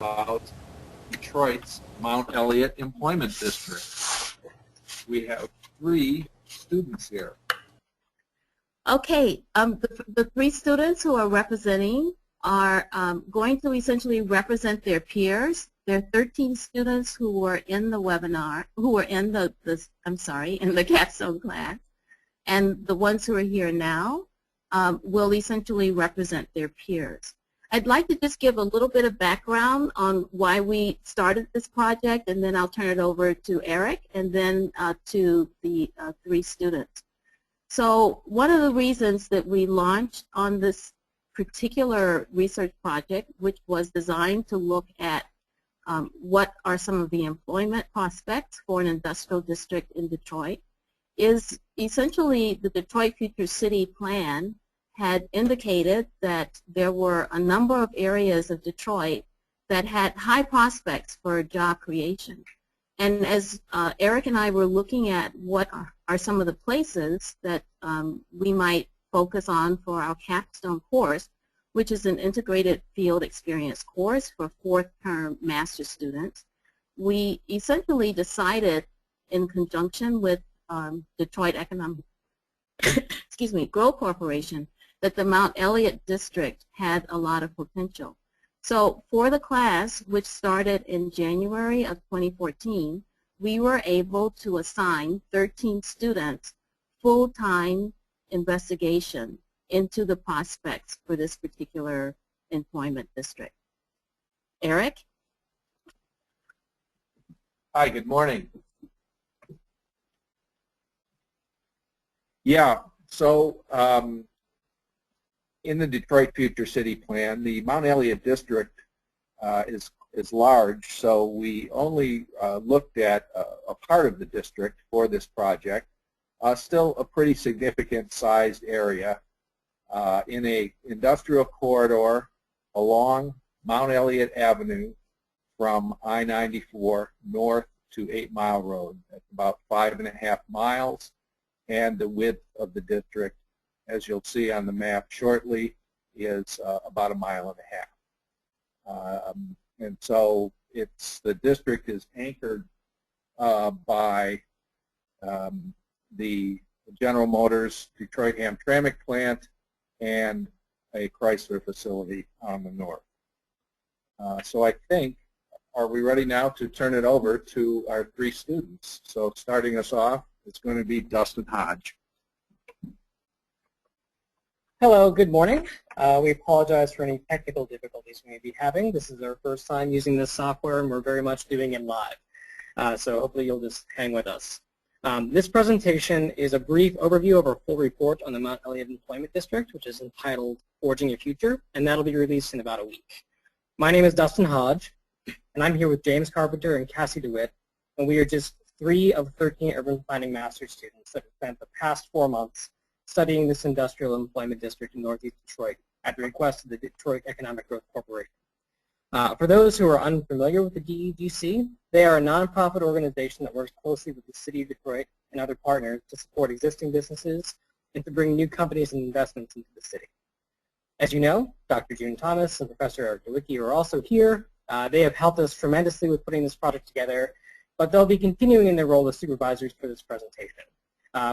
about Detroit's Mount Elliott Employment District. We have 3 students here. Okay, the 3 students who are representing are going to essentially represent their peers. There are 13 students who were in the webinar, who were in in the capstone class, and the ones who are here now will essentially represent their peers. I'd like to just give a little bit of background on why we started this project, and then I'll turn it over to Eric, and then to the 3 students. So one of the reasons that we launched on this particular research project, which was designed to look at what are some of the employment prospects for an industrial district in Detroit, is essentially the Detroit Future City Plan had indicated that there were a number of areas of Detroit that had high prospects for job creation. And as Eric and I were looking at what are some of the places that we might focus on for our capstone course, which is an integrated field experience course for 4th-term master's students, we essentially decided in conjunction with Detroit Economic Growth Corporation that the Mount Elliott District had a lot of potential. So for the class, which started in January of 2014, we were able to assign 13 students full-time investigation into the prospects for this particular employment district. Eric? Hi, good morning. Yeah, so in the Detroit Future City Plan, the Mount Elliott District is large, so we only looked at a part of the district for this project. Still a pretty significant sized area in a industrial corridor along Mount Elliott Avenue from I-94 north to 8 Mile Road. That's about 5.5 miles, and the width of the district, as you'll see on the map shortly, is about 1.5 miles. And so the district is anchored by the General Motors Detroit Hamtramck plant and a Chrysler facility on the north. So I think, are we ready now to turn it over to our 3 students? So starting us off, it's going to be Dustin Hodge. Hello, good morning. We apologize for any technical difficulties we may be having. This is our first time using this software, and we're very much doing it live. So hopefully you'll just hang with us. This presentation is a brief overview of our full report on the Mount Elliott Employment District, which is entitled Forging Your Future, and that'll be released in about a week. My name is Dustin Hodge, and I'm here with James Carpenter and Cassie DeWitt, and we are just 3 of 13 urban planning master's students that have spent the past 4 months studying this industrial employment district in Northeast Detroit at the request of the Detroit Economic Growth Corporation. For those who are unfamiliar with the DEGC, they are a nonprofit organization that works closely with the City of Detroit and other partners to support existing businesses and to bring new companies and investments into the city. As you know, Dr. June Thomas and Professor Eric DeWicki are also here. They have helped us tremendously with putting this project together, but they'll be continuing in their role as supervisors for this presentation,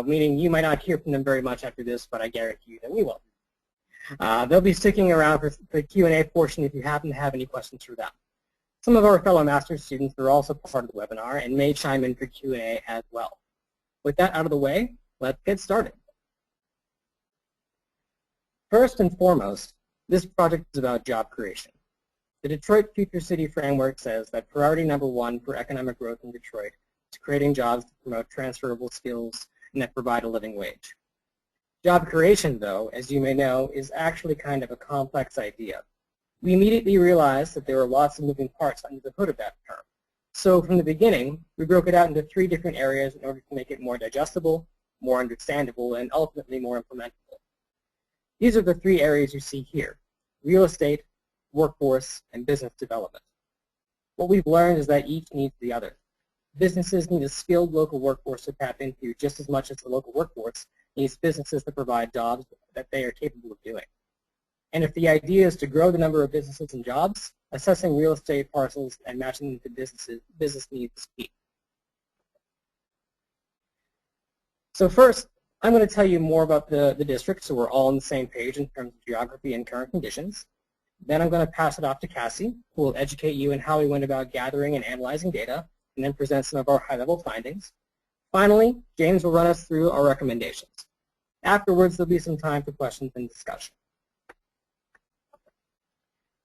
meaning you might not hear from them very much after this, but I guarantee you that we will. They'll be sticking around for the Q&A portion if you happen to have any questions for them. Some of our fellow master's students are also part of the webinar and may chime in for Q&A as well. With that out of the way, let's get started. First and foremost, this project is about job creation. The Detroit Future City Framework says that priority number 1 for economic growth in Detroit is creating jobs to promote transferable skills and that provide a living wage. Job creation, though, as you may know, is actually kind of a complex idea. We immediately realized that there were lots of moving parts under the hood of that term. So from the beginning, we broke it out into 3 different areas in order to make it more digestible, more understandable, and ultimately more implementable. These are the 3 areas you see here: real estate, workforce, and business development. What we've learned is that each needs the other. Businesses need a skilled local workforce to tap into just as much as the local workforce needs businesses that provide jobs that they are capable of doing. And if the idea is to grow the number of businesses and jobs, assessing real estate parcels and matching them to business needs is key. So first, I'm going to tell you more about the district so we're all on the same page in terms of geography and current conditions. Then I'm going to pass it off to Cassie, who will educate you in how we went about gathering and analyzing data, and then present some of our high-level findings. Finally, James will run us through our recommendations. Afterwards, there'll be some time for questions and discussion.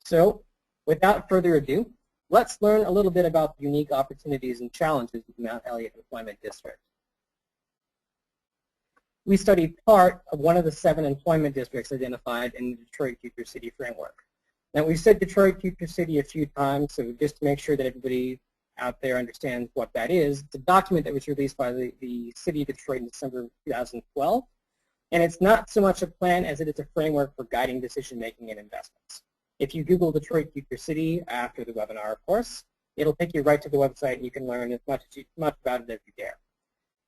So, without further ado, let's learn a little bit about the unique opportunities and challenges of the Mount Elliott Employment District. We studied part of one of the 7 employment districts identified in the Detroit Future City framework. Now, we've said Detroit Future City a few times, so just to make sure that everybody out there understands what that is, it's a document that was released by the City of Detroit in December of 2012, and it's not so much a plan as it is a framework for guiding decision-making and investments. If you Google Detroit Future City after the webinar, of course, it'll take you right to the website and you can learn as much about it as you dare.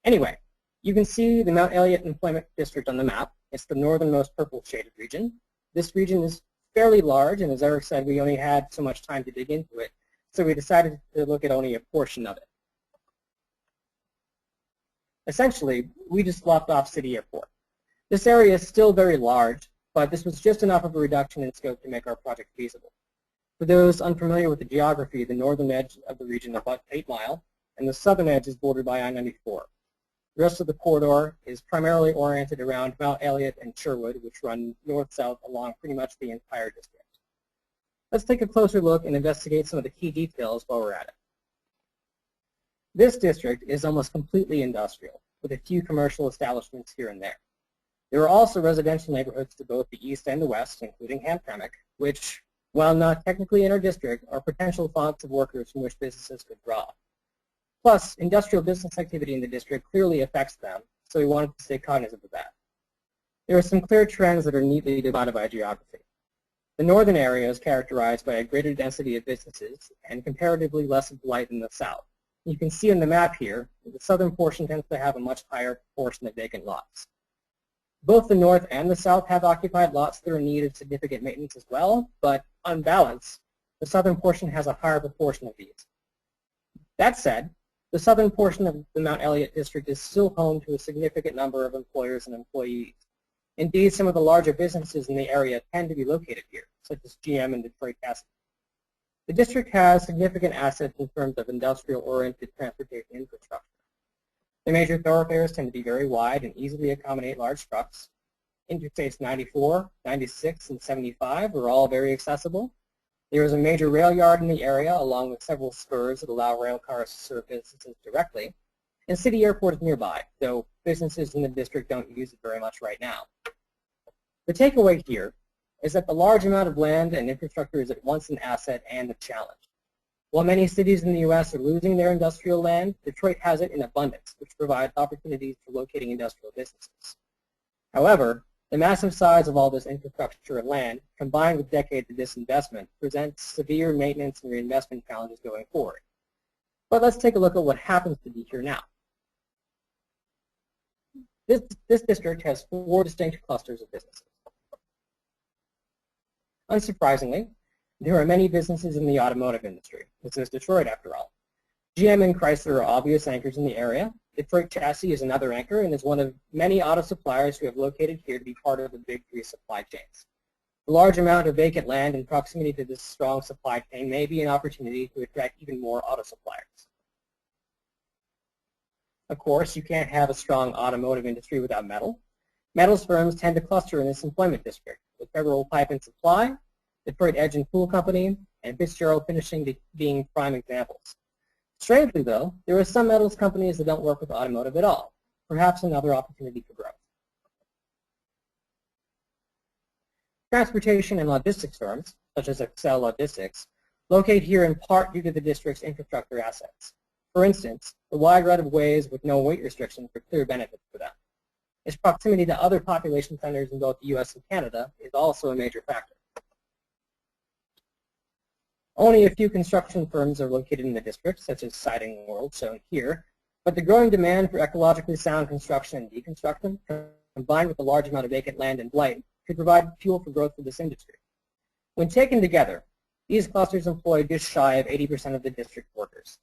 Anyway, you can see the Mount Elliott Employment District on the map. It's the northernmost purple shaded region. This region is fairly large, and as Eric said, we only had so much time to dig into it, so we decided to look at only a portion of it. Essentially, we just left off City Airport. This area is still very large, but this was just enough of a reduction in scope to make our project feasible. For those unfamiliar with the geography, the northern edge of the region abuts 8 Mile, and the southern edge is bordered by I-94. The rest of the corridor is primarily oriented around Mount Elliott and Sherwood, which run north-south along pretty much the entire district. Let's take a closer look and investigate some of the key details while we're at it. This district is almost completely industrial, with a few commercial establishments here and there. There are also residential neighborhoods to both the east and the west, including Hamtramck, which, while not technically in our district, are potential fonts of workers from which businesses could draw. Plus, industrial business activity in the district clearly affects them, so we wanted to stay cognizant of that. There are some clear trends that are neatly divided by geography. The northern area is characterized by a greater density of businesses and comparatively less of blight than the south. You can see on the map here that the southern portion tends to have a much higher proportion of vacant lots. Both the north and the south have occupied lots that are in need of significant maintenance as well, but on balance, the southern portion has a higher proportion of these. That said, the southern portion of the Mount Elliott district is still home to a significant number of employers and employees. Indeed, some of the larger businesses in the area tend to be located here, such as GM and Detroit Castle. The district has significant assets in terms of industrial-oriented transportation infrastructure. The major thoroughfares tend to be very wide and easily accommodate large trucks. Interstates 94, 96, and 75 are all very accessible. There is a major rail yard in the area, along with several spurs that allow rail cars to serve businesses directly. And City Airport is nearby, though businesses in the district don't use it very much right now. The takeaway here is that the large amount of land and infrastructure is at once an asset and a challenge. While many cities in the U.S. are losing their industrial land, Detroit has it in abundance, which provides opportunities for locating industrial businesses. However, the massive size of all this infrastructure and land, combined with decades of disinvestment, presents severe maintenance and reinvestment challenges going forward. But let's take a look at what happens to be here now. This district has 4 distinct clusters of businesses. Unsurprisingly, there are many businesses in the automotive industry. This is Detroit, after all. GM and Chrysler are obvious anchors in the area. Detroit Chassis is another anchor and is one of many auto suppliers who have located here to be part of the big 3 supply chains. The large amount of vacant land and proximity to this strong supply chain may be an opportunity to attract even more auto suppliers. Of course, you can't have a strong automotive industry without metal. Metals firms tend to cluster in this employment district, with Federal Pipe and Supply, Detroit Edge and Pool Company, and Fitzgerald Finishing being prime examples. Strangely, though, there are some metals companies that don't work with automotive at all, perhaps another opportunity for growth. Transportation and logistics firms, such as Excel Logistics, locate here in part due to the district's infrastructure assets. For instance, the wide right of ways with no weight restrictions are clear benefits for them. Its proximity to other population centers in both the U.S. and Canada is also a major factor. Only a few construction firms are located in the district, such as Siding World, shown here, but the growing demand for ecologically sound construction and deconstruction, combined with the large amount of vacant land and blight, could provide fuel for growth for this industry. When taken together, these clusters employ just shy of 80% of the district workers.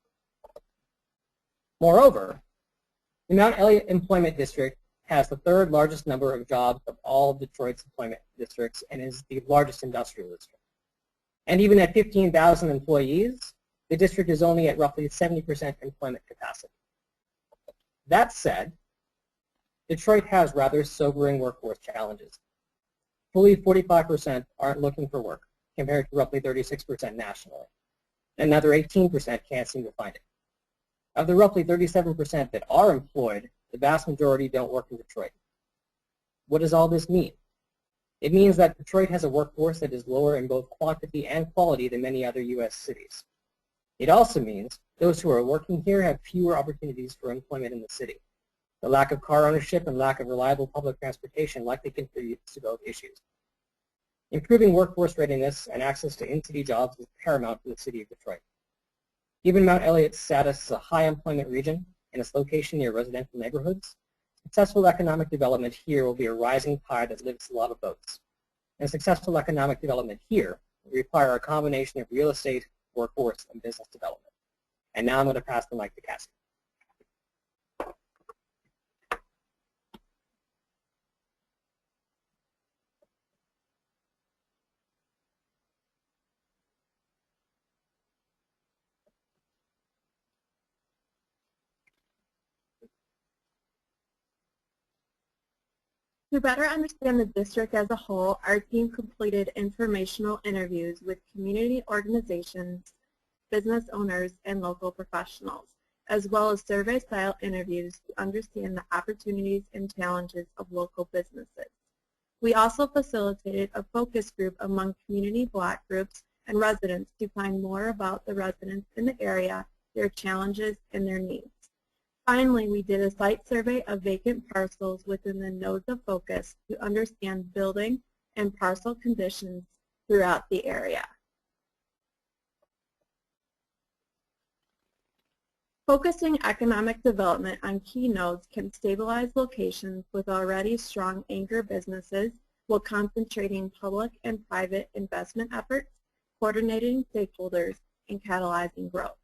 Moreover, the Mount Elliott Employment District has the third largest number of jobs of all of Detroit's employment districts and is the largest industrial district. And even at 15,000 employees, the district is only at roughly 70% employment capacity. That said, Detroit has rather sobering workforce challenges. Fully 45% aren't looking for work, compared to roughly 36% nationally. Another 18% can't seem to find it. Of the roughly 37% that are employed, the vast majority don't work in Detroit. What does all this mean? It means that Detroit has a workforce that is lower in both quantity and quality than many other U.S. cities. It also means those who are working here have fewer opportunities for employment in the city. The lack of car ownership and lack of reliable public transportation likely contributes to both issues. Improving workforce readiness and access to in-city jobs is paramount for the city of Detroit. Given Mount Elliott's status as a high employment region and its location near residential neighborhoods, successful economic development here will be a rising tide that lifts a lot of boats. And successful economic development here will require a combination of real estate, workforce, and business development. And now I'm going to pass the mic to Cassie. To better understand the district as a whole, our team completed informational interviews with community organizations, business owners, and local professionals, as well as survey-style interviews to understand the opportunities and challenges of local businesses. We also facilitated a focus group among community block groups and residents to find more about the residents in the area, their challenges, and their needs. Finally, we did a site survey of vacant parcels within the nodes of focus to understand building and parcel conditions throughout the area. Focusing economic development on key nodes can stabilize locations with already strong anchor businesses while concentrating public and private investment efforts, coordinating stakeholders, and catalyzing growth.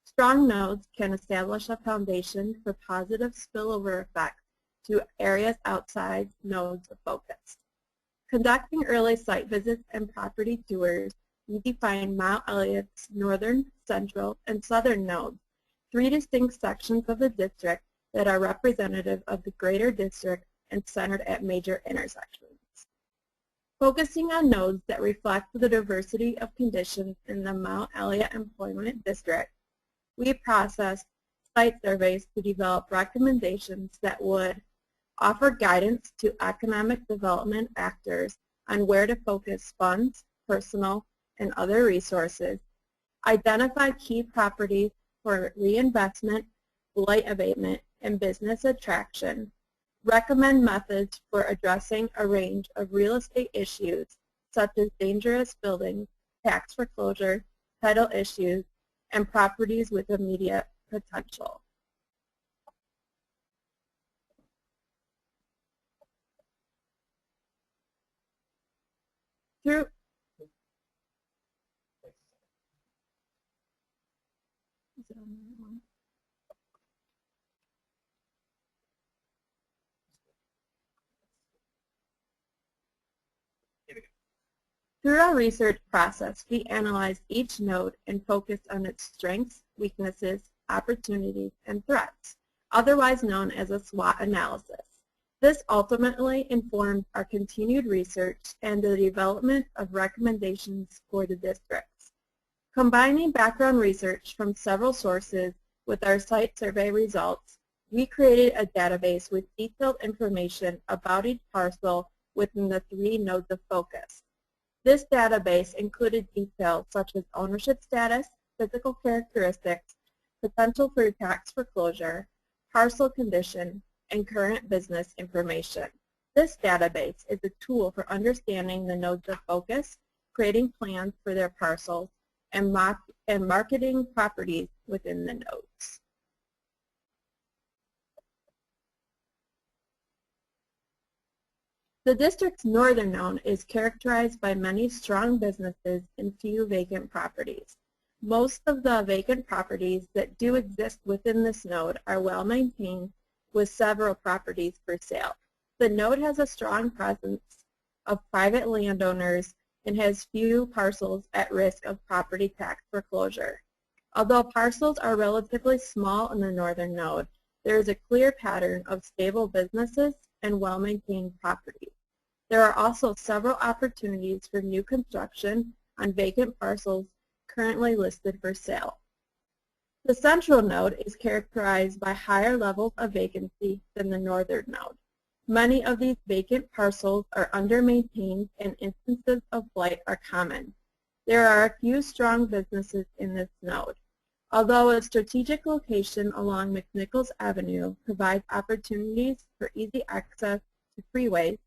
Strong nodes can establish a foundation for positive spillover effects to areas outside nodes of focus. Conducting early site visits and property tours, we define Mount Elliott's northern, central, and southern nodes, three distinct sections of the district that are representative of the greater district and centered at major intersections. Focusing on nodes that reflect the diversity of conditions in the Mount Elliott Employment District, we processed site surveys to develop recommendations that would offer guidance to economic development actors on where to focus funds, personal, and other resources, identify key properties for reinvestment, blight abatement, and business attraction, recommend methods for addressing a range of real estate issues such as dangerous buildings, tax foreclosure, title issues, and properties with immediate potential. Through Through our research process, we analyzed each node and focused on its strengths, weaknesses, opportunities, and threats, otherwise known as a SWOT analysis. This ultimately informed our continued research and the development of recommendations for the districts. Combining background research from several sources with our site survey results, we created a database with detailed information about each parcel within the three nodes of focus. This database included details such as ownership status, physical characteristics, potential for tax foreclosure, parcel condition, and current business information. This database is a tool for understanding the nodes of focus, creating plans for their parcels, and marketing properties within the nodes. The district's northern node is characterized by many strong businesses and few vacant properties. Most of the vacant properties that do exist within this node are well maintained with several properties for sale. The node has a strong presence of private landowners and has few parcels at risk of property tax foreclosure. Although parcels are relatively small in the northern node, there is a clear pattern of stable businesses and well-maintained properties. There are also several opportunities for new construction on vacant parcels currently listed for sale. The central node is characterized by higher levels of vacancy than the northern node. Many of these vacant parcels are under-maintained and instances of blight are common. There are a few strong businesses in this node. Although a strategic location along McNichols Avenue provides opportunities for easy access to freeways,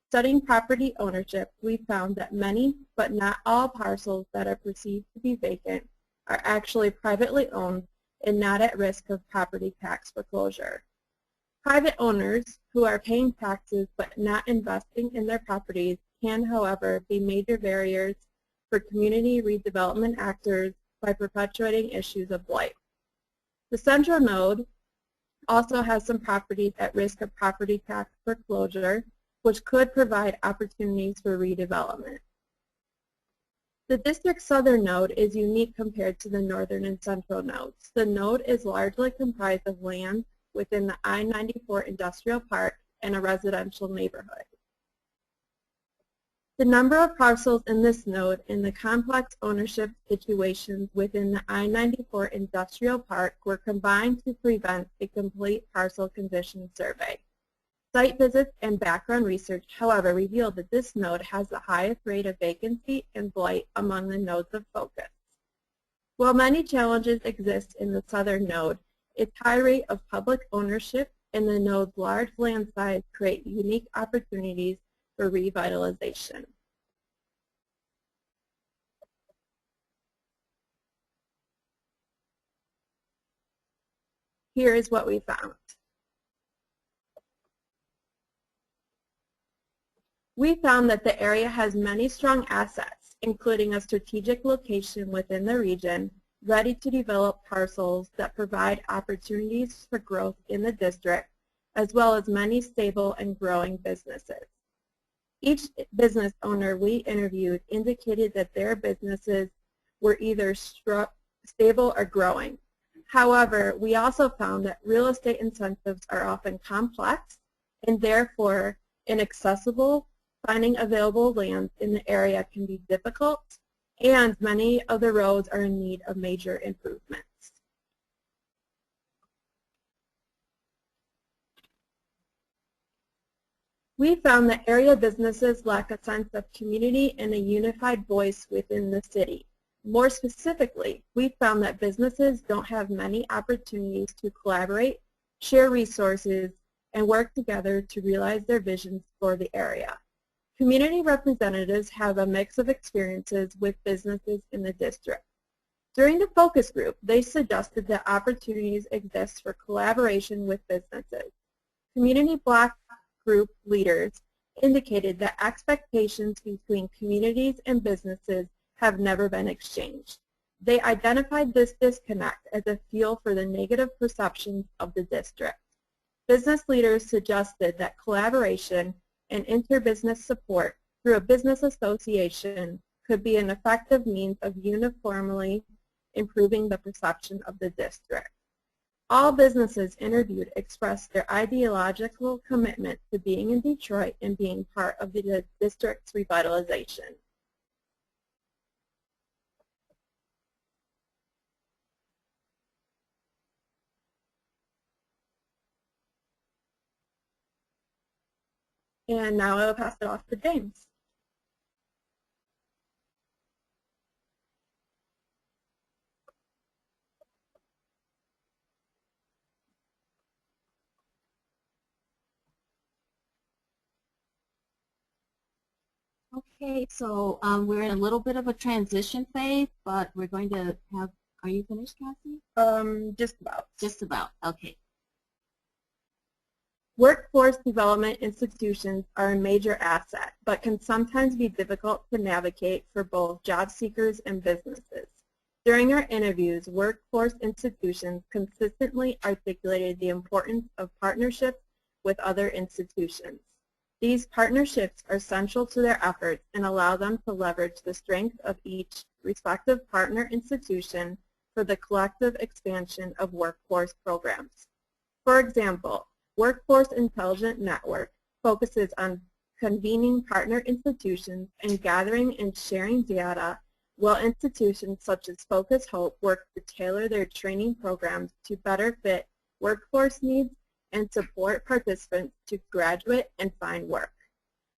studying property ownership, we found that many, but not all parcels that are perceived to be vacant are actually privately owned and not at risk of property tax foreclosure. Private owners who are paying taxes but not investing in their properties can, however, be major barriers for community redevelopment actors by perpetuating issues of blight. The central node also has some properties at risk of property tax foreclosure, which could provide opportunities for redevelopment. The district's southern node is unique compared to the northern and central nodes. The node is largely comprised of land within the I-94 Industrial Park and a residential neighborhood. The number of parcels in this node and the complex ownership situations within the I-94 Industrial Park were combined to prevent a complete parcel condition survey. Site visits and background research, however, revealed that this node has the highest rate of vacancy and blight among the nodes of focus. While many challenges exist in the southern node, its high rate of public ownership and the node's large land size create unique opportunities for revitalization. Here is what we found. We found that the area has many strong assets, including a strategic location within the region, ready to develop parcels that provide opportunities for growth in the district, as well as many stable and growing businesses. Each business owner we interviewed indicated that their businesses were either stable or growing. However, we also found that real estate incentives are often complex and therefore inaccessible. Finding available land in the area can be difficult, and many of the roads are in need of major improvements. We found that area businesses lack a sense of community and a unified voice within the city. More specifically, we found that businesses don't have many opportunities to collaborate, share resources, and work together to realize their visions for the area. Community representatives have a mix of experiences with businesses in the district. During the focus group, they suggested that opportunities exist for collaboration with businesses. Community block group leaders indicated that expectations between communities and businesses have never been exchanged. They identified this disconnect as a fuel for the negative perceptions of the district. Business leaders suggested that collaboration and interbusiness support through a business association could be an effective means of uniformly improving the perception of the district. All businesses interviewed expressed their ideological commitment to being in Detroit and being part of the district's revitalization. And now I'll pass it off to James. Okay, so we're in a little bit of a transition phase, but we're going to have, are you finished, Cassie? Just about. Just about, okay. Workforce development institutions are a major asset, but can sometimes be difficult to navigate for both job seekers and businesses. During our interviews, workforce institutions consistently articulated the importance of partnerships with other institutions. These partnerships are central to their efforts and allow them to leverage the strength of each respective partner institution for the collective expansion of workforce programs. For example, Workforce Intelligence Network focuses on convening partner institutions and gathering and sharing data, while institutions such as Focus Hope work to tailor their training programs to better fit workforce needs and support participants to graduate and find work.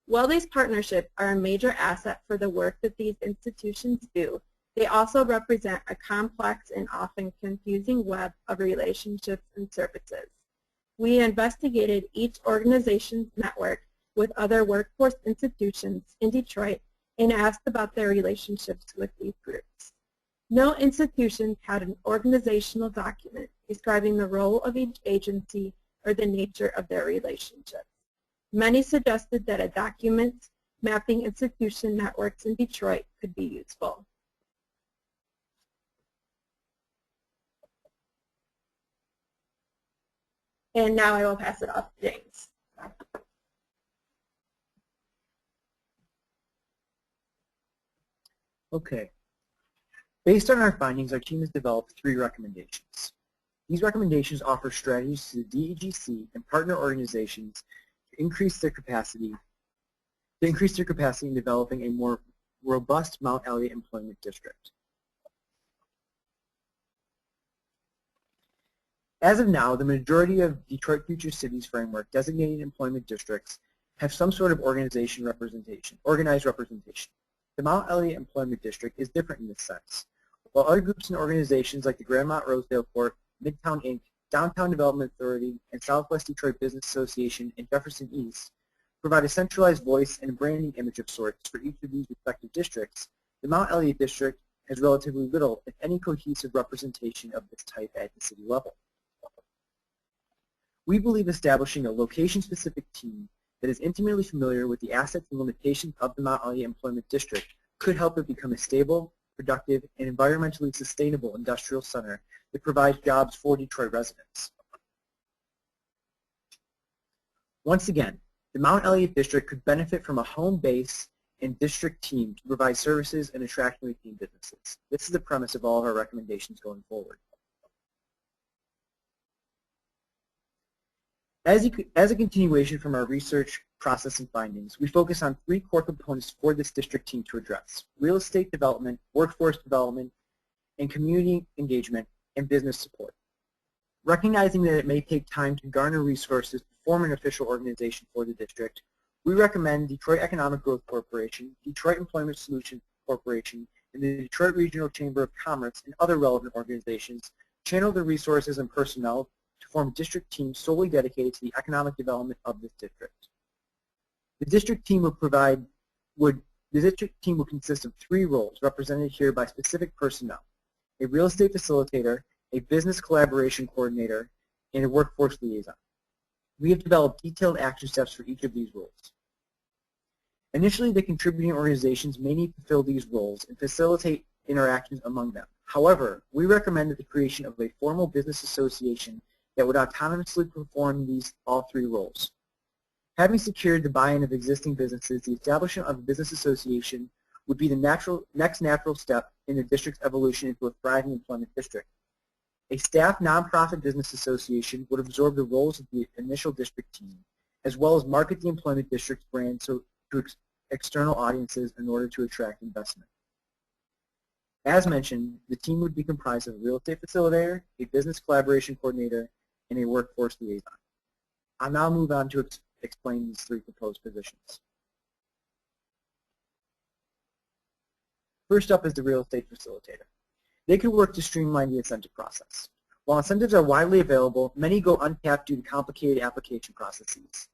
While these partnerships are a major asset for the work that these institutions do, they also represent a complex and often confusing web of relationships and services. We investigated each organization's network with other workforce institutions in Detroit and asked about their relationships with these groups. No institutions had an organizational document describing the role of each agency or the nature of their relationships. Many suggested that a document mapping institution networks in Detroit could be useful. And now I will pass it off to James. Okay. Based on our findings, our team has developed 3 recommendations. These recommendations offer strategies to the DEGC and partner organizations to increase their capacity in developing a more robust Mount Elliott Employment District. As of now, the majority of Detroit Future Cities framework designated employment districts have some sort of organized representation. The Mount Elliott Employment District is different in this sense. While other groups and organizations like the Grandmont Rosedale Corp, Midtown Inc., Downtown Development Authority, and Southwest Detroit Business Association and Jefferson East provide a centralized voice and branding image of sorts for each of these respective districts, the Mount Elliott District has relatively little, if any, cohesive representation of this type at the city level. We believe establishing a location-specific team that is intimately familiar with the assets and limitations of the Mount Elliott Employment District could help it become a stable, productive, and environmentally sustainable industrial center that provides jobs for Detroit residents. Once again, the Mount Elliott District could benefit from a home base and district team to provide services and attract and retain businesses. This is the premise of all of our recommendations going forward. As a continuation from our research process and findings, we focus on 3 core components for this district team to address: real estate development, workforce development, and community engagement and business support. Recognizing that it may take time to garner resources to form an official organization for the district, we recommend Detroit Economic Growth Corporation, Detroit Employment Solutions Corporation, and the Detroit Regional Chamber of Commerce and other relevant organizations channel their resources and personnel to form a district team solely dedicated to the economic development of this district. The district team will consist of 3 roles represented here by specific personnel: a real estate facilitator, a business collaboration coordinator, and a workforce liaison. We have developed detailed action steps for each of these roles. Initially, the contributing organizations may need to fill these roles and facilitate interactions among them. However, we recommend the creation of a formal business association that would autonomously perform all 3 roles. Having secured the buy-in of existing businesses, the establishment of a business association would be the next natural step in the district's evolution into a thriving employment district. A staff nonprofit business association would absorb the roles of the initial district team, as well as market the employment district's brand to external audiences in order to attract investment. As mentioned, the team would be comprised of a real estate facilitator, a business collaboration coordinator, and a workforce liaison. I'll now move on to explain these 3 proposed positions. First up is the real estate facilitator. They could work to streamline the incentive process. While incentives are widely available, many go untapped due to complicated application processes.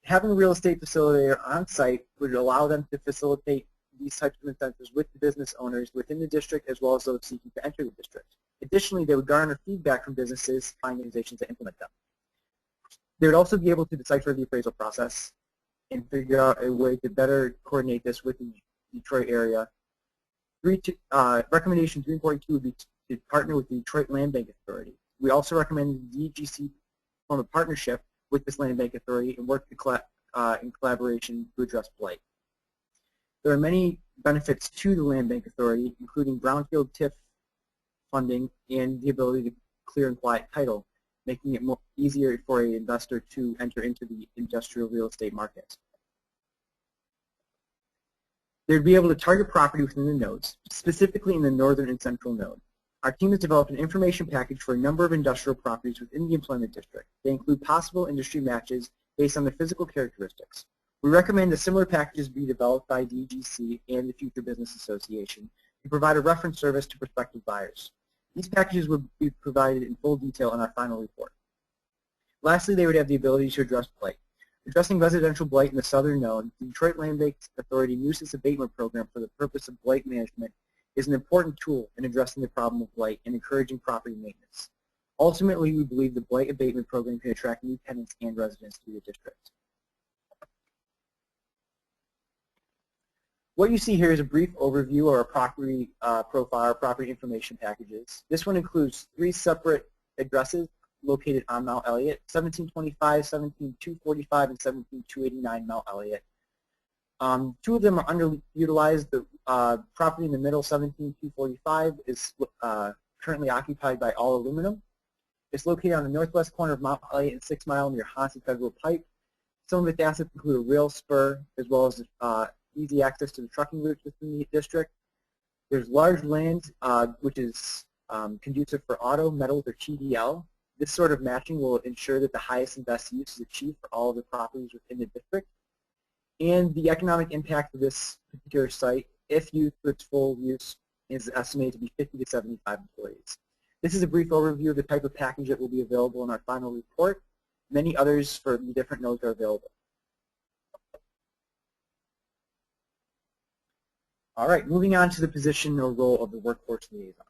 Having a real estate facilitator on site would allow them to facilitate these types of incentives with the business owners within the district as well as those seeking to enter the district. Additionally, they would garner feedback from businesses and organizations that implement them. They would also be able to decipher the appraisal process and figure out a way to better coordinate this with the Detroit area. Recommendation 342 would be to partner with the Detroit Land Bank Authority. We also recommend the DGC form a partnership with this Land Bank Authority and work in collaboration to address blight. There are many benefits to the Land Bank Authority, including brownfield TIF funding and the ability to clear and quiet title, making it easier for an investor to enter into the industrial real estate market. They would be able to target property within the nodes, specifically in the northern and central node. Our team has developed an information package for a number of industrial properties within the employment district. They include possible industry matches based on their physical characteristics. We recommend that similar packages be developed by DGC and the Future Business Association to provide a reference service to prospective buyers. These packages will be provided in full detail in our final report. Lastly, they would have the ability to address blight. Addressing residential blight in the southern node, the Detroit Land Bank Authority uses this abatement program for the purpose of blight management is an important tool in addressing the problem of blight and encouraging property maintenance. Ultimately, we believe the blight abatement program can attract new tenants and residents to the district. What you see here is a brief overview of our property profile, our property information packages. This one includes 3 separate addresses located on Mount Elliott, 1725, 17245, and 17289 Mount Elliott. 2 of them are underutilized. The property in the middle, 17245, is currently occupied by All Aluminum. It's located on the northwest corner of Mount Elliott and 6 Mile near Hansen Federal Pipe. Some of its assets include a rail spur as well as easy access to the trucking routes within the district. There's large land which is conducive for auto, metals, or TDL. This sort of matching will ensure that the highest and best use is achieved for all of the properties within the district. And the economic impact of this particular site, if used for its full use, is estimated to be 50 to 75 employees. This is a brief overview of the type of package that will be available in our final report. Many others for the different nodes are available. All right, moving on to the position or role of the workforce liaison.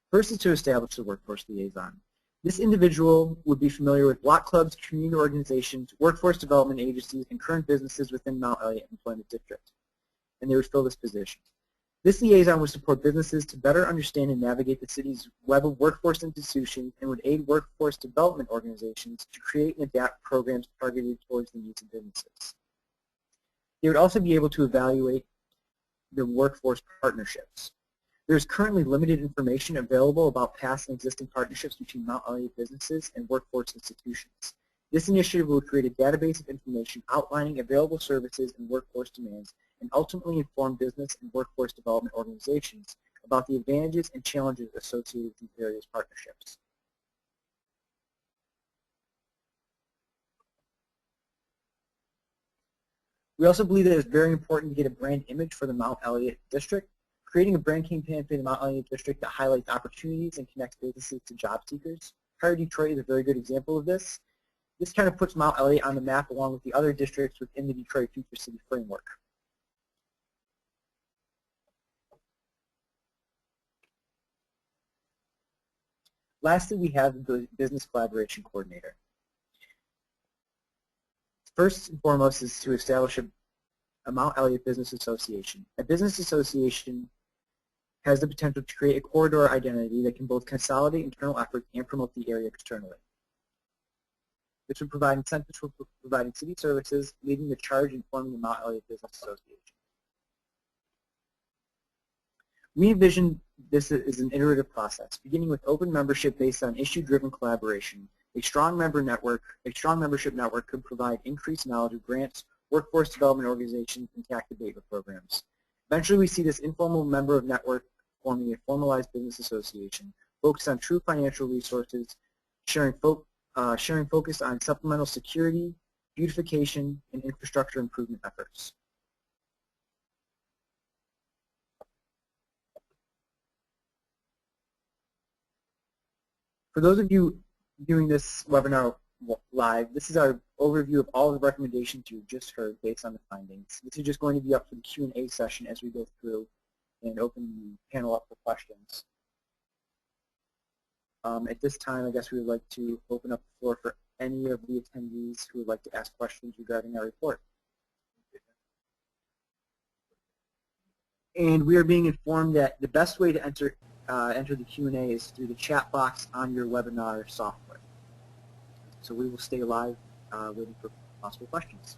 First is to establish the workforce liaison. This individual would be familiar with block clubs, community organizations, workforce development agencies, and current businesses within Mount Elliott Employment District, and they would fill this position. This liaison would support businesses to better understand and navigate the city's web of workforce institutions and would aid workforce development organizations to create and adapt programs targeted towards the needs of businesses. They would also be able to evaluate the workforce partnerships. There's currently limited information available about past and existing partnerships between Mount Elliott businesses and workforce institutions. This initiative will create a database of information outlining available services and workforce demands and ultimately inform business and workforce development organizations about the advantages and challenges associated with these various partnerships. We also believe that it's very important to get a brand image for the Mount Elliott District. Creating a brand campaign for the Mount Elliott District that highlights opportunities and connects businesses to job seekers. Hire Detroit is a very good example of this. This kind of puts Mount Elliott on the map along with the other districts within the Detroit Future City framework. Lastly, we have the Business Collaboration Coordinator. First and foremost is to establish a Mount Elliott Business Association. A business association has the potential to create a corridor identity that can both consolidate internal efforts and promote the area externally. This would provide incentives for providing city services, leading the charge in forming the Mount Elliott Business Association. We envision this as an iterative process, beginning with open membership based on issue-driven collaboration. A strong membership network could provide increased knowledge of grants, workforce development organizations, and tax abatement programs. Eventually, we see this informal member of network forming a formalized business association, focused on true financial resources, sharing focus on supplemental security, beautification, and infrastructure improvement efforts. For those of you viewing this webinar live, this is our overview of all the recommendations you just heard based on the findings. This is just going to be up for the Q&A session as we go through and open the panel up for questions. At this time, I guess we would like to open up the floor for any of the attendees who would like to ask questions regarding our report. And we are being informed that the best way to enter the Q&A is through the chat box on your webinar software. So we will stay live waiting for possible questions.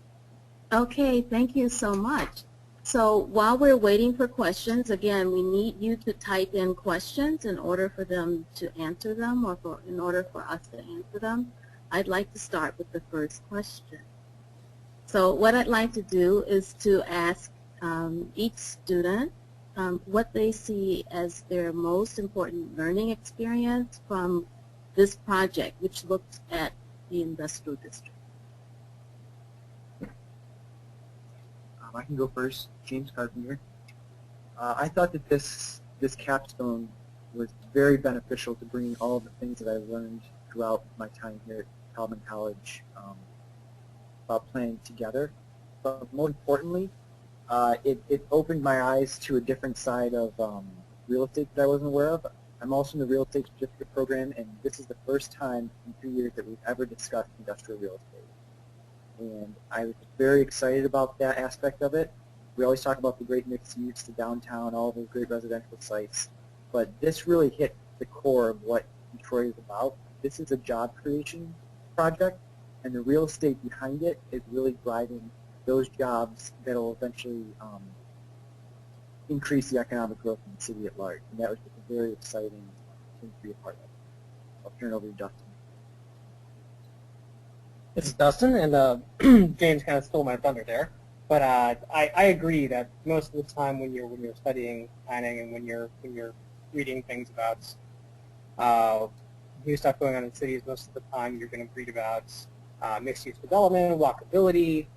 Okay, thank you so much. So while we're waiting for questions, again, we need you to type in questions in order for them to answer them, or in order for us to answer them. I'd like to start with the first question. So what I'd like to do is to ask each student what they see as their most important learning experience from this project, which looks at the industrial district. I can go first. James Carpenter. I thought that this capstone was very beneficial to bringing all of the things that I learned throughout my time here at Calvin College about planning together. But more importantly, it opened my eyes to a different side of real estate that I wasn't aware of. I'm also in the real estate certificate program, and this is the first time in 2 years that we've ever discussed industrial real estate. And I was very excited about that aspect of it. We always talk about the great mixed use, the downtown, all those great residential sites, but this really hit the core of what Detroit is about. This is a job creation project, and the real estate behind it is really driving those jobs that will eventually increase the economic growth in the city at large. And that was just a very exciting thing to be a part of. I'll turn it over to Dustin. This is Dustin, and James kind of stole my thunder there. But I agree that most of the time when you're studying planning and when you're reading things about new stuff going on in cities, most of the time you're going to read about mixed-use development, walkability,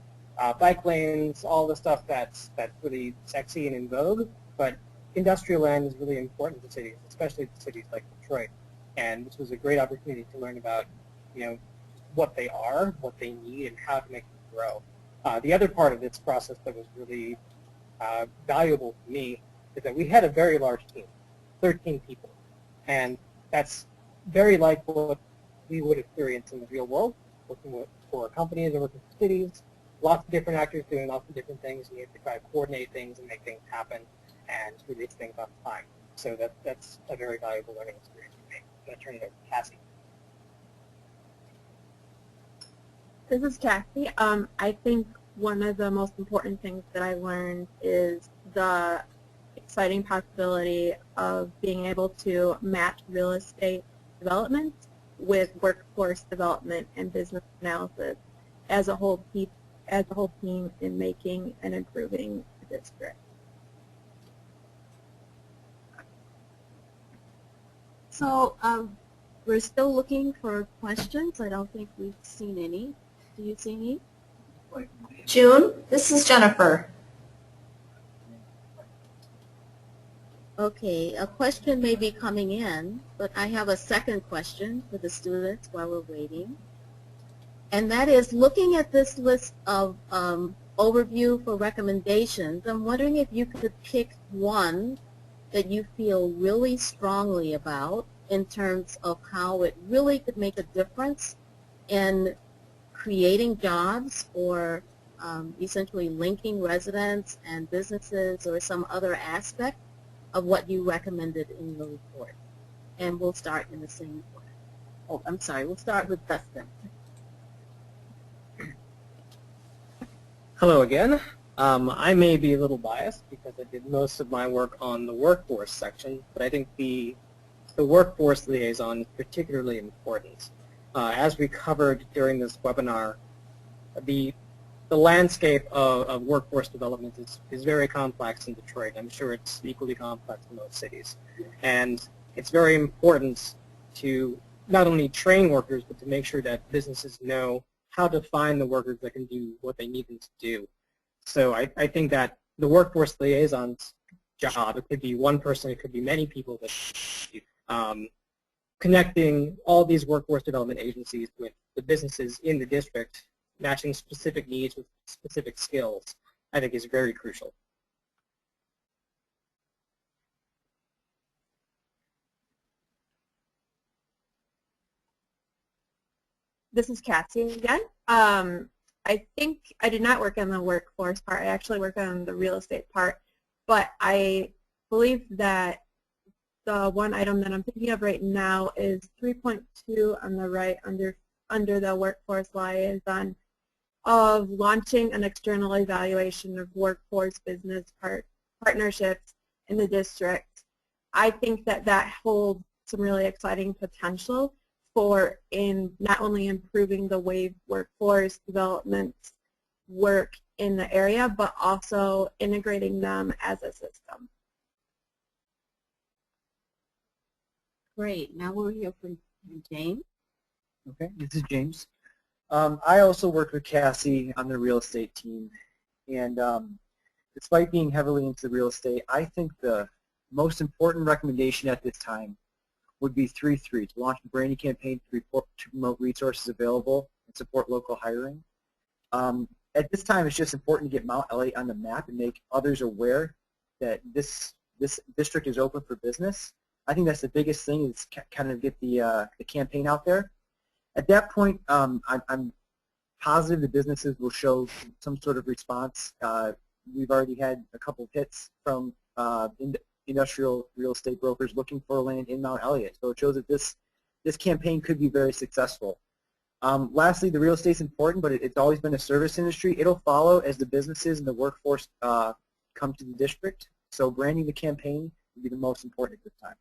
bike lanes, all the stuff that's really sexy and in vogue. But industrial land is really important to cities, especially to cities like Detroit. And this was a great opportunity to learn about, what they are, what they need, and how to make them grow. The other part of this process that was really valuable to me is that we had a very large team, 13 people. And that's very like what we would experience in the real world, working for companies and working for cities. Lots of different actors doing lots of different things, and you have to try to coordinate things and make things happen and release things on time. So that's a very valuable learning experience for me. I'm going to turn it over to Cassie. This is Cassie. I think one of the most important things that I learned is the exciting possibility of being able to match real estate development with workforce development and business analysis as a whole team in making and improving the district. So we're still looking for questions. I don't think we've seen any. Do you see any? June, this is Jennifer. Okay, a question may be coming in, but I have a second question for the students while we're waiting. And that is, looking at this list of overview for recommendations, I'm wondering if you could pick one that you feel really strongly about in terms of how it really could make a difference in creating jobs or essentially linking residents and businesses or some other aspect of what you recommended in your report. And we'll start in the same order. Oh, I'm sorry, we'll start with Dustin. Hello again. I may be a little biased because I did most of my work on the workforce section, but I think the workforce liaison is particularly important. As we covered during this webinar, the landscape of workforce development is very complex in Detroit. I'm sure it's equally complex in most cities. And it's very important to not only train workers, but to make sure that businesses know how to find the workers that can do what they need them to do. So I think that the workforce liaison's job, it could be one person, it could be many people, that connecting all these workforce development agencies with the businesses in the district, matching specific needs with specific skills, I think is very crucial. This is Cassie again. I think I did not work on the workforce part. I actually work on the real estate part. But I believe that the one item that I'm thinking of right now is 3.2 on the right under the workforce liaison of launching an external evaluation of workforce business partnerships in the district. I think that that holds some really exciting potential for not only improving the way workforce development work in the area, but also integrating them as a system. Great. Now we'll hear from James. Okay, this is James. I also work with Cassie on the real estate team, and despite being heavily into real estate, I think the most important recommendation at this time would be 3-3, to launch a branding campaign to promote resources available and support local hiring. At this time, it's just important to get Mount Elliott on the map and make others aware that this district is open for business. I think that's the biggest thing, is kind of get the campaign out there. At that point, I'm positive the businesses will show some sort of response. We've already had a couple of hits from industrial real estate brokers looking for land in Mount Elliott. So it shows that this campaign could be very successful. Lastly, the real estate's important, but it's always been a service industry. It'll follow as the businesses and the workforce come to the district. So branding the campaign will be the most important at this time.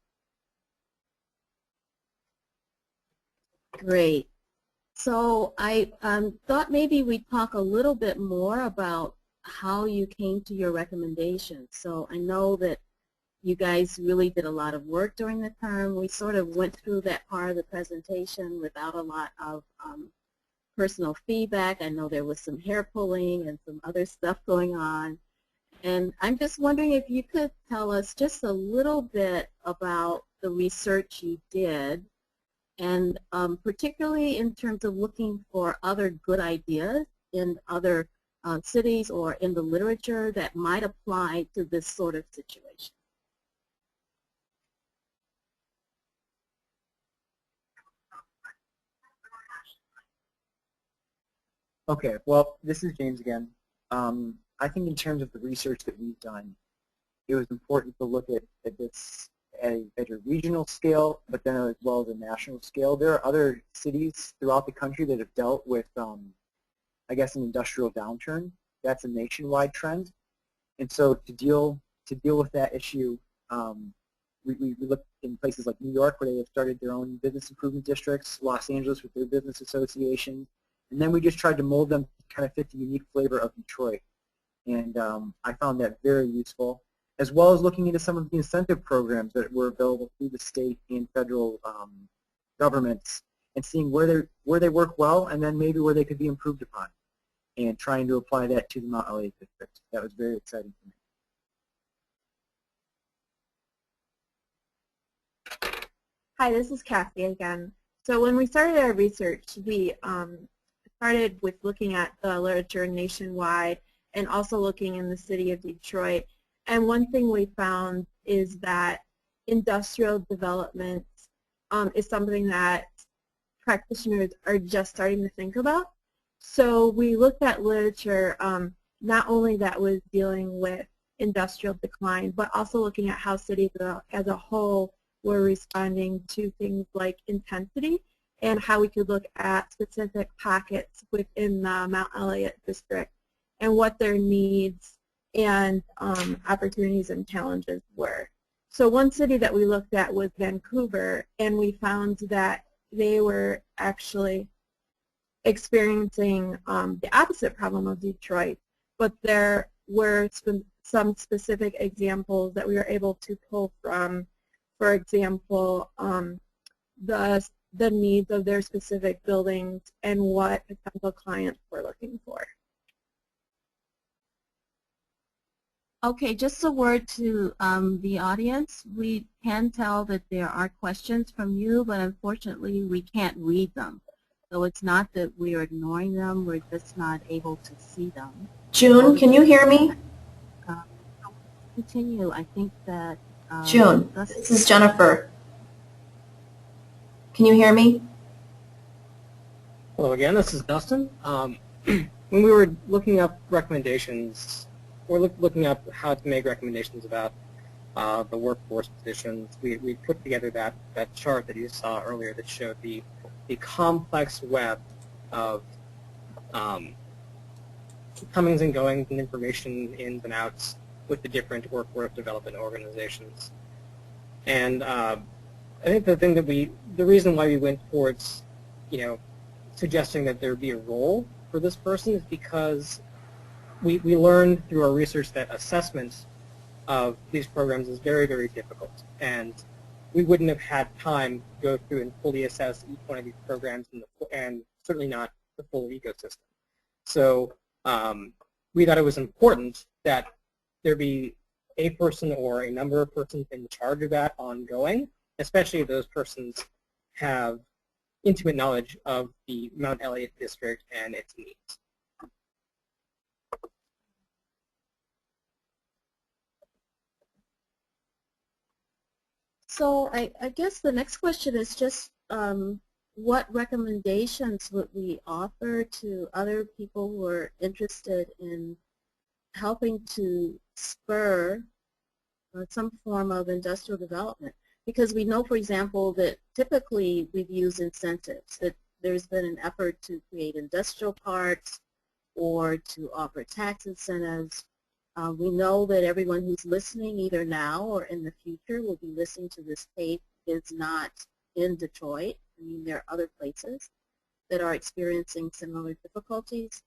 Great. So I thought maybe we'd talk a little bit more about how you came to your recommendations. So I know that you guys really did a lot of work during the term. We sort of went through that part of the presentation without a lot of personal feedback. I know there was some hair pulling and some other stuff going on. And I'm just wondering if you could tell us just a little bit about the research you did, and particularly in terms of looking for other good ideas in other cities or in the literature that might apply to this sort of situation. Okay, well, this is James again. I think in terms of the research that we've done, it was important to look at this at a regional scale, but then as well as a national scale. There are other cities throughout the country that have dealt with, I guess, an industrial downturn. That's a nationwide trend. And so to deal with that issue, we looked in places like New York, where they have started their own business improvement districts, Los Angeles with their business association, and then we just tried to mold them to kind of fit the unique flavor of Detroit. And I found that very useful, as well as looking into some of the incentive programs that were available through the state and federal governments, and seeing where they work well, and then maybe where they could be improved upon, and trying to apply that to the Mount Elliott district. That was very exciting for me. Hi, this is Cassie again. So when we started our research, we started with looking at the literature nationwide and also looking in the city of Detroit. And one thing we found is that industrial development is something that practitioners are just starting to think about. So we looked at literature not only that was dealing with industrial decline, but also looking at how cities as a whole were responding to things like intensity, and how we could look at specific pockets within the Mount Elliott district and what their needs and opportunities and challenges were. So one city that we looked at was Vancouver, and we found that they were actually experiencing the opposite problem of Detroit, but there were some specific examples that we were able to pull from. For example, the needs of their specific buildings and what potential clients were looking for. Okay, just a word to the audience. We can tell that there are questions from you, but unfortunately we can't read them. So it's not that we are ignoring them, we're just not able to see them. June, can you hear me? Continue, I think that... June, this is Jennifer. Can you hear me? Hello again, this is Dustin. When we were looking up recommendations, or looking up how to make recommendations about the workforce positions, we put together that chart that you saw earlier that showed the complex web of comings and goings and information ins and outs with the different workforce development organizations. And I think the reason why we went towards, suggesting that there be a role for this person is because we learned through our research that assessment of these programs is very, very difficult. And we wouldn't have had time to go through and fully assess each one of these programs and certainly not the full ecosystem. So we thought it was important that there be a person or a number of persons in charge of that ongoing, especially if those persons have intimate knowledge of the Mount Elliott District and its needs. So I guess the next question is just what recommendations would we offer to other people who are interested in helping to spur some form of industrial development? Because we know, for example, that typically we've used incentives, that there's been an effort to create industrial parks or to offer tax incentives. We know that everyone who's listening either now or in the future will be listening to this tape is not in Detroit. I mean, there are other places that are experiencing similar difficulties.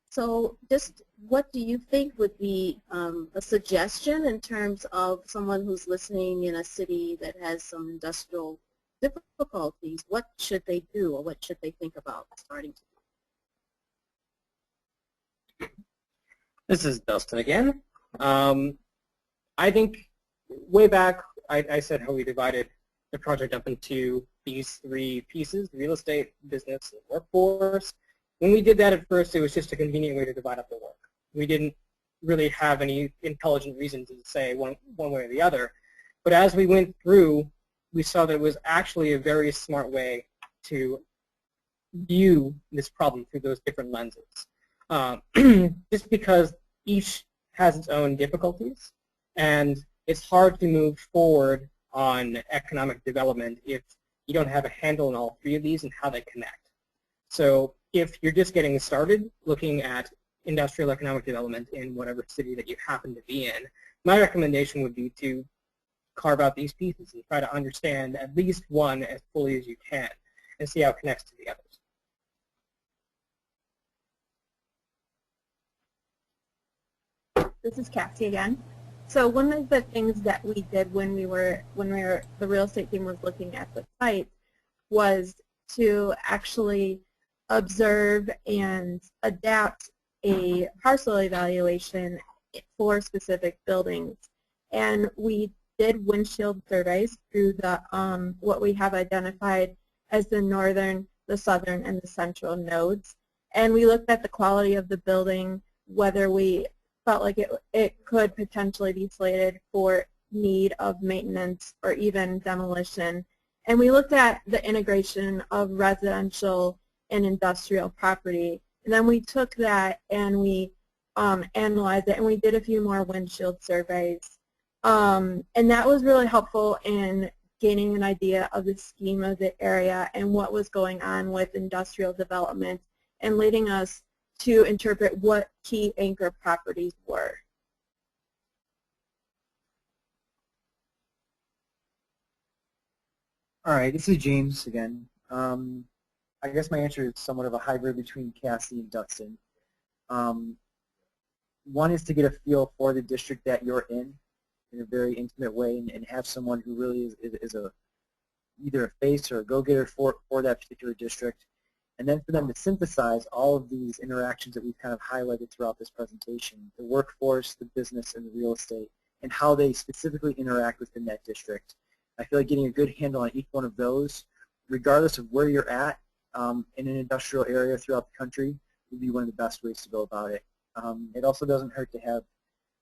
So just what do you think would be a suggestion in terms of someone who's listening in a city that has some industrial difficulties? What should they do, or what should they think about starting to do? This is Dustin again. I think way back I said how we divided the project up into these three pieces: real estate, business, and workforce. When we did that at first, it was just a convenient way to divide up the work. We didn't really have any intelligent reason to say one way or the other. But as we went through, we saw that it was actually a very smart way to view this problem through those different lenses. Just because each has its own difficulties, and it's hard to move forward on economic development if you don't have a handle on all three of these and how they connect. So if you're just getting started looking at industrial economic development in whatever city that you happen to be in, my recommendation would be to carve out these pieces and try to understand at least one as fully as you can and see how it connects to the others. This is Cassie again. So one of the things that we did when the real estate team was looking at the site was to actually observe and adapt a parcel evaluation for specific buildings. And we did windshield surveys through the what we have identified as the northern, the southern, and the central nodes. And we looked at the quality of the building, whether we felt like it could potentially be slated for need of maintenance or even demolition. And we looked at the integration of residential and industrial property. And then we took that and we analyzed it, and we did a few more windshield surveys. And that was really helpful in gaining an idea of the scheme of the area and what was going on with industrial development, and leading us to interpret what key anchor properties were. All right, this is James again. I guess my answer is somewhat of a hybrid between Cassie and Dustin. One is to get a feel for the district that you're in a very intimate way, and have someone who really is either a face or a go-getter for that particular district. And then for them to synthesize all of these interactions that we've kind of highlighted throughout this presentation, the workforce, the business, and the real estate, and how they specifically interact within that district. I feel like getting a good handle on each one of those, regardless of where you're at in an industrial area throughout the country, would be one of the best ways to go about it. It also doesn't hurt to have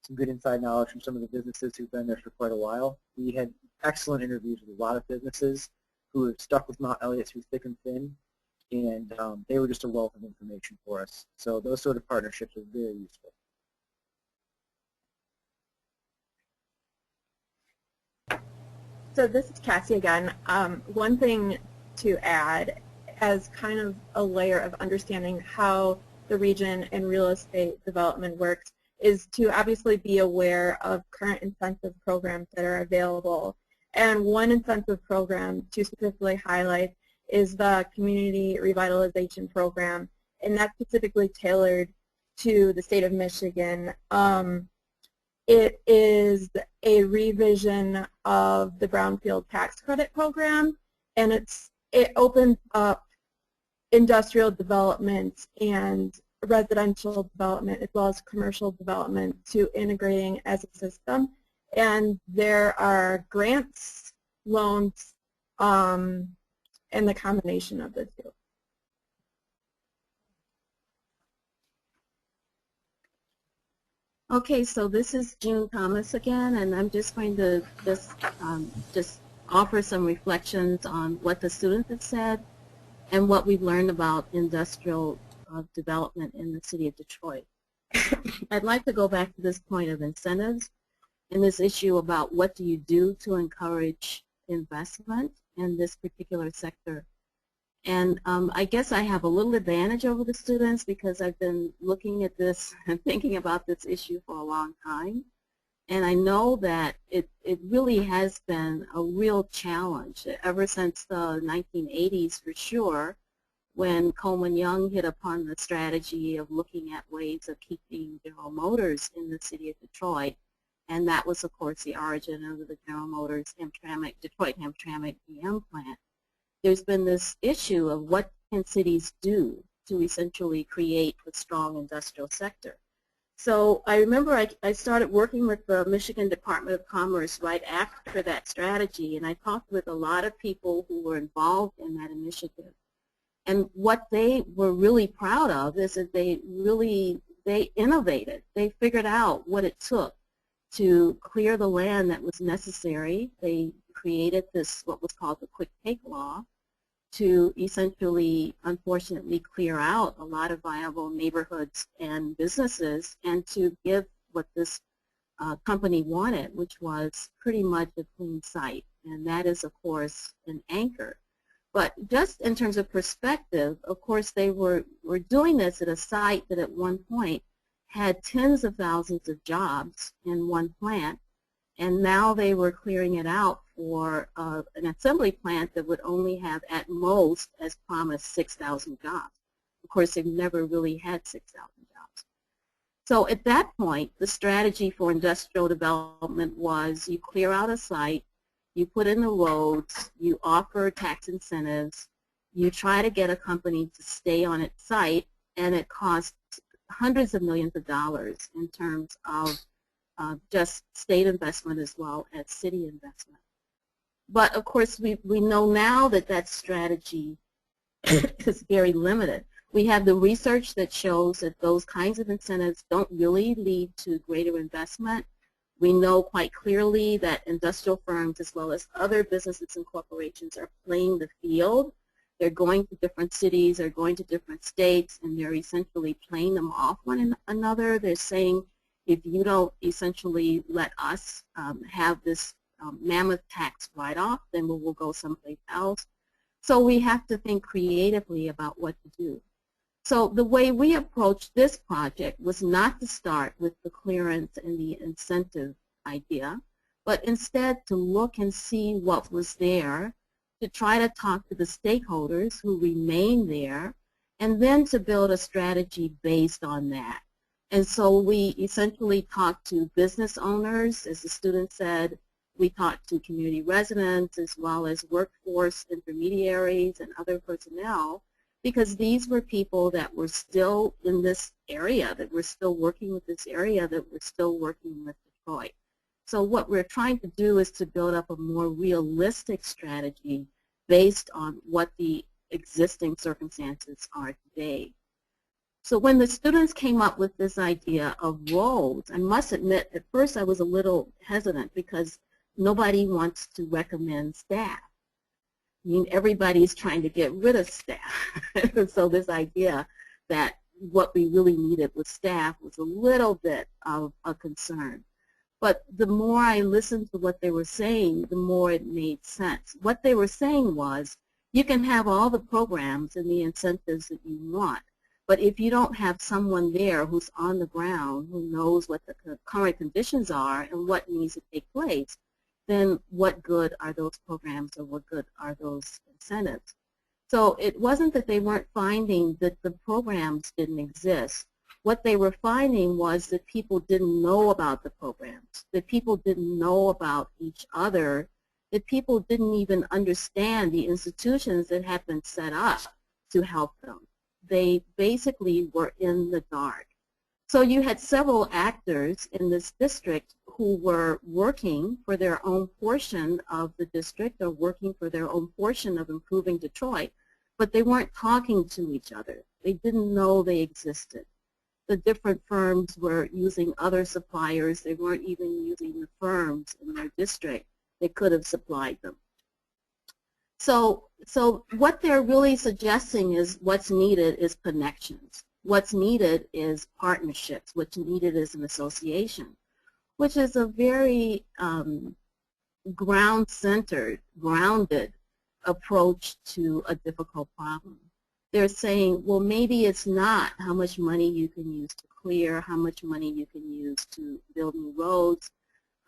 some good inside knowledge from some of the businesses who've been there for quite a while. We had excellent interviews with a lot of businesses who have stuck with Mount Elliott through thick and thin, and they were just a wealth of information for us. So those sort of partnerships are very useful. So this is Cassie again. One thing to add as kind of a layer of understanding how the region and real estate development works is to obviously be aware of current incentive programs that are available. And one incentive program to specifically highlight is the Community Revitalization Program, and that's specifically tailored to the state of Michigan. It is a revision of the Brownfield Tax Credit Program, and it opens up industrial development and residential development as well as commercial development to integrating as a system. And there are grants, loans, and the combination of the two. Okay, so this is June Thomas again, and I'm just going to just offer some reflections on what the students have said and what we've learned about industrial development in the city of Detroit. I'd like to go back to this point of incentives and this issue about what do you do to encourage investment in this particular sector. And I guess I have a little advantage over the students because I've been looking at this and thinking about this issue for a long time. And I know that it really has been a real challenge ever since the 1980s for sure, when Coleman Young hit upon the strategy of looking at ways of keeping General Motors in the city of Detroit. And that was, of course, the origin of the General Motors Detroit-Hamtramck GM plant. There's been this issue of what can cities do to essentially create a strong industrial sector. So I remember I started working with the Michigan Department of Commerce right after that strategy, and I talked with a lot of people who were involved in that initiative. And what they were really proud of is that they innovated. They figured out what it took to clear the land that was necessary. They created this, what was called the quick take law, to essentially, unfortunately, clear out a lot of viable neighborhoods and businesses and to give what this company wanted, which was pretty much a clean site. And that is, of course, an anchor. But just in terms of perspective, of course, they were doing this at a site that at one point had tens of thousands of jobs in one plant, and now they were clearing it out for an assembly plant that would only have at most, as promised, 6,000 jobs. Of course, they've never really had 6,000 jobs. So at that point, the strategy for industrial development was you clear out a site, you put in the roads, you offer tax incentives, you try to get a company to stay on its site, and it costs hundreds of millions of dollars in terms of just state investment as well as city investment. But of course, we know now that that strategy is very limited. We have the research that shows that those kinds of incentives don't really lead to greater investment. We know quite clearly that industrial firms as well as other businesses and corporations are playing the field. They're going to different cities, they're going to different states, and they're essentially playing them off one another. They're saying, if you don't essentially let us have this mammoth tax write-off, then we will go someplace else. So we have to think creatively about what to do. So the way we approached this project was not to start with the clearance and the incentive idea, but instead to look and see what was there, to try to talk to the stakeholders who remain there, and then to build a strategy based on that. And so we essentially talked to business owners, as the student said. We talked to community residents as well as workforce intermediaries and other personnel, because these were people that were still in this area, that were still working with this area, that were still working with Detroit. So what we're trying to do is to build up a more realistic strategy based on what the existing circumstances are today. So when the students came up with this idea of roads, I must admit at first I was a little hesitant because nobody wants to recommend staff. I mean, everybody's trying to get rid of staff. So this idea that what we really needed was staff was a little bit of a concern. But the more I listened to what they were saying, the more it made sense. What they were saying was, you can have all the programs and the incentives that you want, but if you don't have someone there who's on the ground, who knows what the current conditions are and what needs to take place, then what good are those programs or what good are those incentives? So it wasn't that they weren't finding that the programs didn't exist. What they were finding was that people didn't know about the programs, that people didn't know about each other, that people didn't even understand the institutions that had been set up to help them. They basically were in the dark. So you had several actors in this district who were working for their own portion of the district or working for their own portion of improving Detroit, but they weren't talking to each other. They didn't know they existed. The different firms were using other suppliers. They weren't even using the firms in their district that could have supplied them. So what they're really suggesting is what's needed is connections. What's needed is partnerships. What's needed is an association, which is a very ground-centered, grounded approach to a difficult problem. They're saying, well, maybe it's not how much money you can use to clear, how much money you can use to build new roads,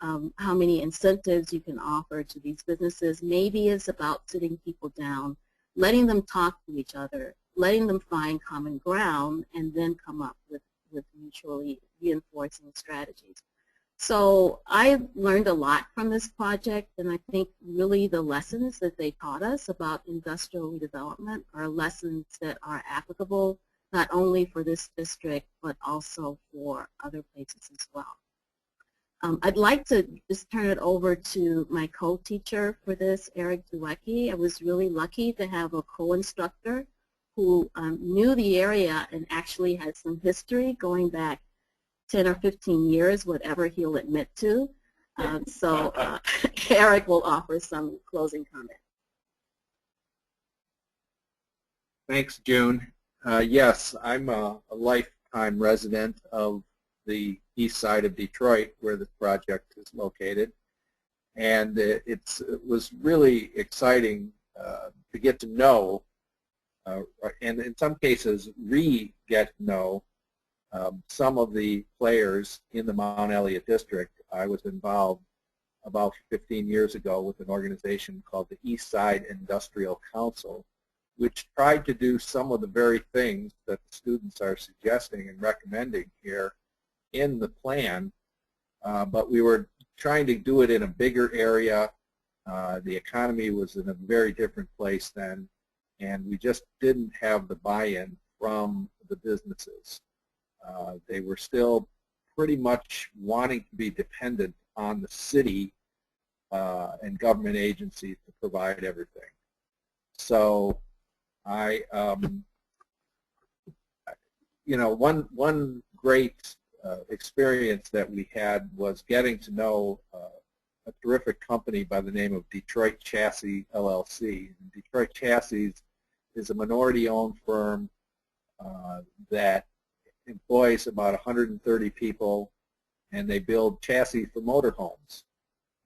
how many incentives you can offer to these businesses. Maybe it's about sitting people down, letting them talk to each other, letting them find common ground, and then come up with mutually reinforcing strategies. So I learned a lot from this project, and I think really the lessons that they taught us about industrial redevelopment are lessons that are applicable not only for this district but also for other places as well. I'd like to just turn it over to my co-teacher for this, Eric Duecki. I was really lucky to have a co-instructor who knew the area and actually had some history going back 10 or 15 years, whatever he'll admit to. Eric will offer some closing comments. Thanks, June. Yes, I'm a lifetime resident of the east side of Detroit where the project is located. And it was really exciting to get to know, and in some cases re-get to know some of the players in the Mount Elliott District. I was involved about 15 years ago with an organization called the East Side Industrial Council, which tried to do some of the very things that the students are suggesting and recommending here in the plan, but we were trying to do it in a bigger area. The economy was in a very different place then, and we just didn't have the buy-in from the businesses. They were still pretty much wanting to be dependent on the city and government agencies to provide everything. So one great experience that we had was getting to know a terrific company by the name of Detroit Chassis LLC. And Detroit Chassis is a minority-owned firm that employs about 130 people, and they build chassis for motorhomes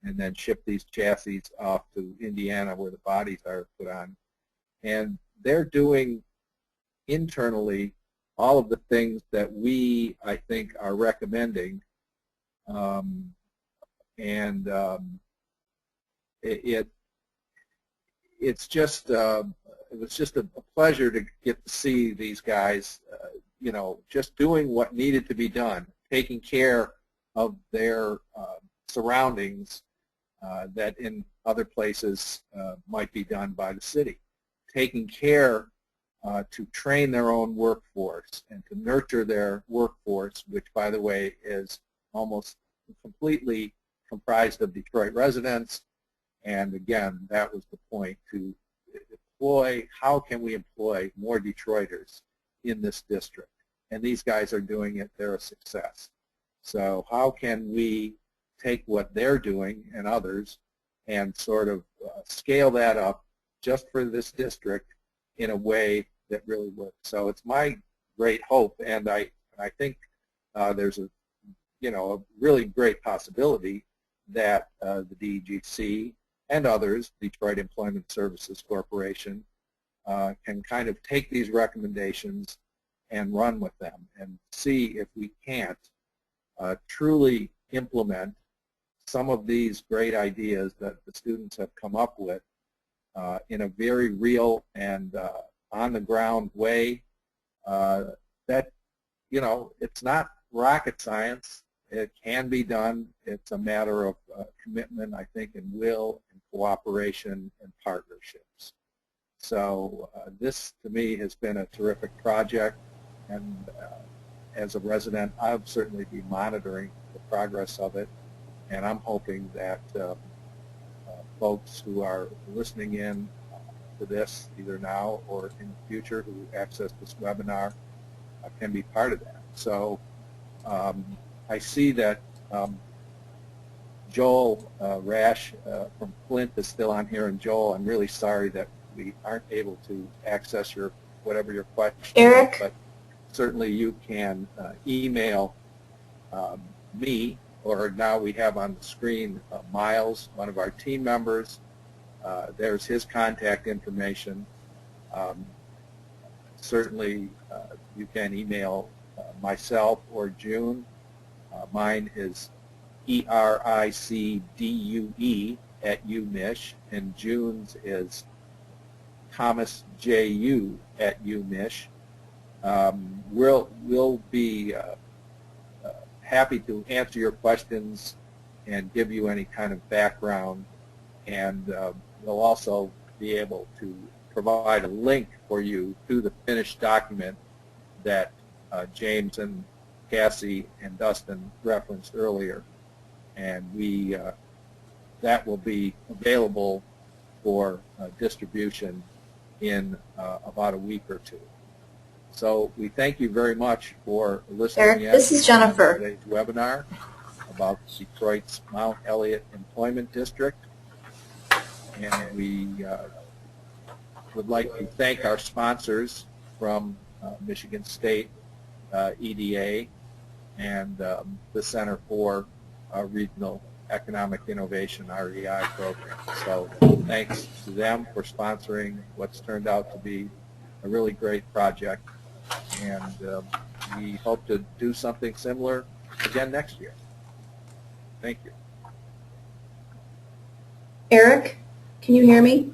and then ship these chassis off to Indiana where the bodies are put on. And they're doing internally all of the things that we, I think, are recommending. It's just it was just a pleasure to get to see these guys, just doing what needed to be done, taking care of their surroundings that in other places might be done by the city, taking care to train their own workforce and to nurture their workforce, which, by the way, is almost completely comprised of Detroit residents. And again, that was the point, to employ, how can we employ more Detroiters in this district? And these guys are doing it. They're a success. So how can we take what they're doing and others and sort of scale that up just for this district in a way that really works. So it's my great hope, and I think there's a really great possibility that the DEGC and others, Detroit Employment Services Corporation, can kind of take these recommendations and run with them and see if we can't truly implement some of these great ideas that the students have come up with in a very real and on-the-ground way that, it's not rocket science. It can be done. It's a matter of commitment, I think, and will and cooperation and partnerships. So this, to me, has been a terrific project, and as a resident, I'll certainly be monitoring the progress of it, and I'm hoping that folks who are listening in to this, either now or in the future, who access this webinar, can be part of that. So I see that Joel Rash from Flint is still on here, and Joel, I'm really sorry that we aren't able to access whatever your question Eric? is, but certainly you can email me, or now we have on the screen Miles, one of our team members. There's his contact information. Certainly you can email myself or June. Mine is ericdue@umich, and June's is thomasju@umich. We'll be happy to answer your questions and give you any kind of background, and we'll also be able to provide a link for you to the finished document that James and Cassie and Dustin referenced earlier, and that will be available for distribution in about a week or two. So we thank you very much for listening Eric, in this is Jennifer. to today's webinar about Detroit's Mount Elliott Employment District. And we would like to thank our sponsors from Michigan State EDA and the Center for Regional Economic Innovation, REI program. So thanks to them for sponsoring what's turned out to be a really great project, and we hope to do something similar again next year. Thank you. Eric, can you hear me?